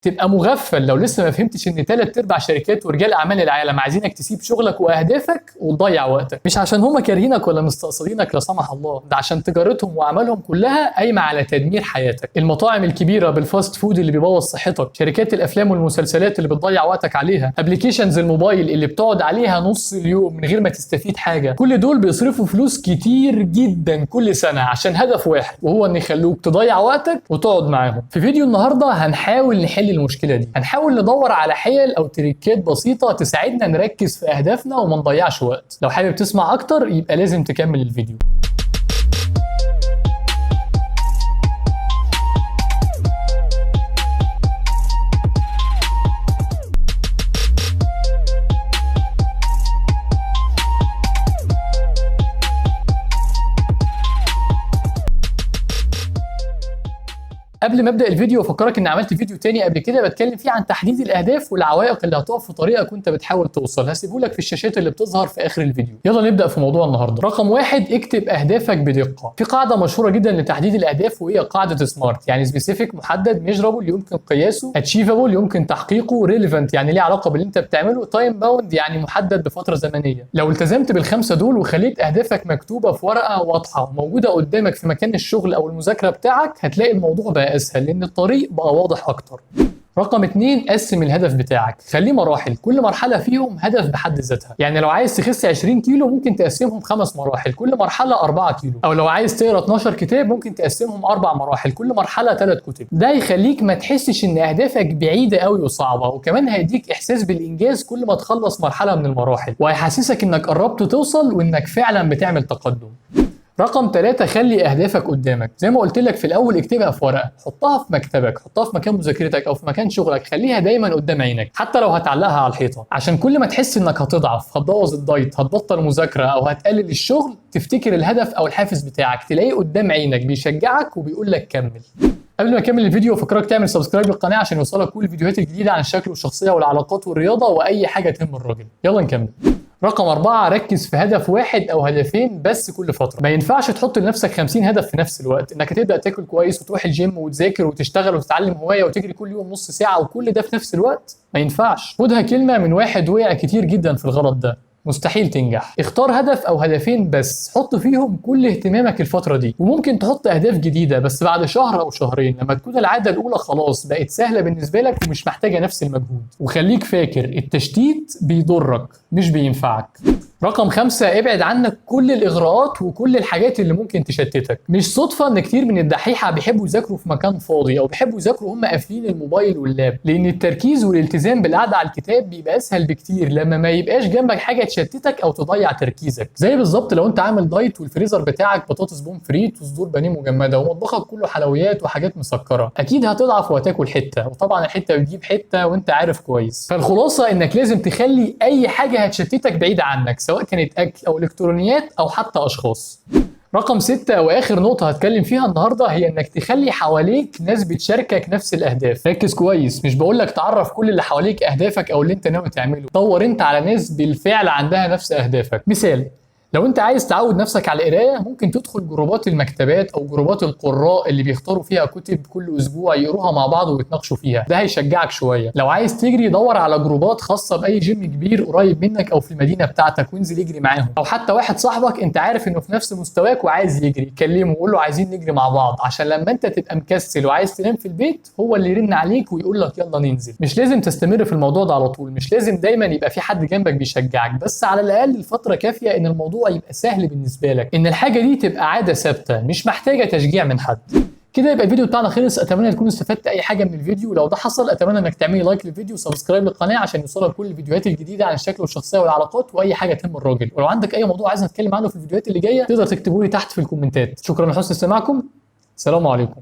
تبقى مغفل لو لسه ما فهمتش ان 3/4 شركات ورجال اعمال العالم عايزينك تسيب شغلك واهدافك وتضيع وقتك، مش عشان هم كارهينك ولا مستقصدينك لا سمح الله، ده عشان تجارتهم واعمالهم كلها قايمه على تدمير حياتك. المطاعم الكبيره بالفاست فود اللي بيبوظ صحتك، شركات الافلام والمسلسلات اللي بتضيع وقتك عليها، ابلكيشنز الموبايل اللي بتقعد عليها نص اليوم من غير ما تستفيد حاجه، كل دول بيصرفوا فلوس كتير جدا كل سنه عشان هدف واحد، وهو ان يخلوك تضيع وقتك وتقعد معاهم. في فيديو النهارده هنحاول نحل المشكله دي، هنحاول ندور على حيل او تريكات بسيطه تساعدنا نركز في اهدافنا وما نضيعش وقت. لو حابب تسمع اكتر يبقى لازم تكمل الفيديو. قبل ما ابدا الفيديو افكرك ان عملت فيديو تاني قبل كده بتكلم فيه عن تحديد الاهداف والعوائق اللي هتقف في طريقك وانت بتحاول توصل، هسيبه لك في الشاشات اللي بتظهر في اخر الفيديو. يلا نبدا في موضوع النهارده. رقم 1، اكتب اهدافك بدقه. في قاعده مشهوره جدا لتحديد الاهداف وهي قاعده سمارت، يعني سبيسيفيك محدد، ميجرابل يمكن قياسه، اتشيفابل يمكن تحقيقه، ريليفنت يعني ليه علاقه باللي انت بتعمله، تايم باوند يعني محدد بفتره زمنيه. لو التزمت بالخمسه دول وخليت اهدافك مكتوبه في ورقه واضحه وموجوده قدامك في مكان الشغل او المذاكره بتاعك، هتلاقي الموضوع بقى اسهل لان الطريق بقى واضح اكتر. رقم 2، قسم الهدف بتاعك، خليه مراحل، كل مرحله فيهم هدف بحد ذاتها. يعني لو عايز تخس 20 كيلو ممكن تقسمهم 5 مراحل، كل مرحله 4 كيلو، او لو عايز تقرا 12 كتاب ممكن تقسمهم 4 مراحل، كل مرحله 3 كتب. ده يخليك ما تحسش ان اهدافك بعيده قوي وصعبه، وكمان هيديك احساس بالانجاز كل ما تخلص مرحله من المراحل، وهيحسسك انك قربت توصل وانك فعلا بتعمل تقدم. رقم 3، خلي اهدافك قدامك. زي ما قلت لك في الاول، اكتبها في ورقه، حطها في مكتبك، حطها في مكان مذاكرتك او في مكان شغلك، خليها دايما قدام عينك حتى لو هتعلقها على الحيطه، عشان كل ما تحس انك هتضعف، هتبوظ الدايت، هتبطل مذاكره او هتقلل الشغل، تفتكر الهدف او الحافز بتاعك، تلاقيه قدام عينك بيشجعك وبيقول لك كمل. قبل ما اكمل الفيديو افكرك تعمل سبسكرايب للقناه عشان يوصلك كل الفيديوهات الجديده عن الشكل والشخصيه والعلاقات والرياضه واي حاجه تهم الراجل. يلا نكمل. رقم 4، ركز في هدف واحد او هدفين بس كل فتره. ما ينفعش تحط لنفسك 50 هدف في نفس الوقت، انك هتبدا تاكل كويس وتروح الجيم وتذاكر وتشتغل وتتعلم هوايه وتجري كل يوم نص ساعه وكل ده في نفس الوقت، ما ينفعش. خدها كلمه من واحد وقع كتير جدا في الغلط ده، مستحيل تنجح. اختار هدف او هدفين بس، حط فيهم كل اهتمامك الفتره دي، وممكن تحط اهداف جديده بس بعد شهر او شهرين لما تكون العاده الاولى خلاص بقت سهله بالنسبه لك ومش محتاجه نفس المجهود. وخليك فاكر التشتيت بيضرك مش بينفعك. رقم 5، ابعد عنك كل الاغراءات وكل الحاجات اللي ممكن تشتتك. مش صدفه ان كتير من الدحيحه بيحبوا يذاكروا في مكان فاضي او بيحبوا يذاكروا هم قافلين الموبايل واللاب، لان التركيز والالتزام بالقعده على الكتاب بيبقى اسهل بكتير لما ما يبقاش جنبك حاجه تشتتك او تضيع تركيزك. زي بالظبط لو انت عامل دايت والفريزر بتاعك بطاطس بوم فريت وصدور بانيه مجمده ومطبخك كله حلويات وحاجات مسكره، اكيد هتضعف وهتاكل حته، وطبعا الحته بتجيب حته وانت عارف كويس. فالخلاصه انك لازم تخلي اي حاجه هتشتتك بعيده عنك، سواء كانت اكل او الكترونيات او حتى اشخاص. رقم 6 واخر نقطه هتكلم فيها النهارده هي انك تخلي حواليك ناس بتشاركك نفس الاهداف. ركز كويس، مش بقولك تعرف كل اللي حواليك اهدافك او اللي انت ناوي تعمله، دور انت على ناس بالفعل عندها نفس اهدافك. مثال، لو انت عايز تعود نفسك على القرايه ممكن تدخل جروبات المكتبات او جروبات القراء اللي بيختاروا فيها كتب كل اسبوع يقروها مع بعض ويتناقشوا فيها، ده هيشجعك شويه. لو عايز تجري دور على جروبات خاصه باي جيم كبير قريب منك او في المدينه بتاعتك وانزل يجري معاهم، او حتى واحد صاحبك انت عارف انه في نفس مستواك وعايز يجري، كلمه وقول له عايزين نجري مع بعض، عشان لما انت تبقى مكسل وعايز تنام في البيت هو اللي يرن عليك ويقول لك يلا ننزل. مش لازم تستمر في الموضوع ده على طول، مش لازم دايما يبقى في حد جنبك بيشجعك، بس على الاقل الفتره كافيه ان الموضوع يبقى سهل بالنسبه لك، ان الحاجه دي تبقى عاده ثابته مش محتاجه تشجيع من حد. كده يبقى الفيديو بتاعنا خلص، اتمنى تكون استفدت اي حاجه من الفيديو. لو ده حصل اتمنى انك تعملي لايك للفيديو وسبسكرايب للقناه عشان يوصلك كل الفيديوهات الجديده عن الشكل والشخصيه والعلاقات واي حاجه تهم الراجل. ولو عندك اي موضوع عايز نتكلم عنه في الفيديوهات اللي جايه تقدر تكتبوا لي تحت في الكومنتات. شكرا لحسن استماعكم، سلام عليكم.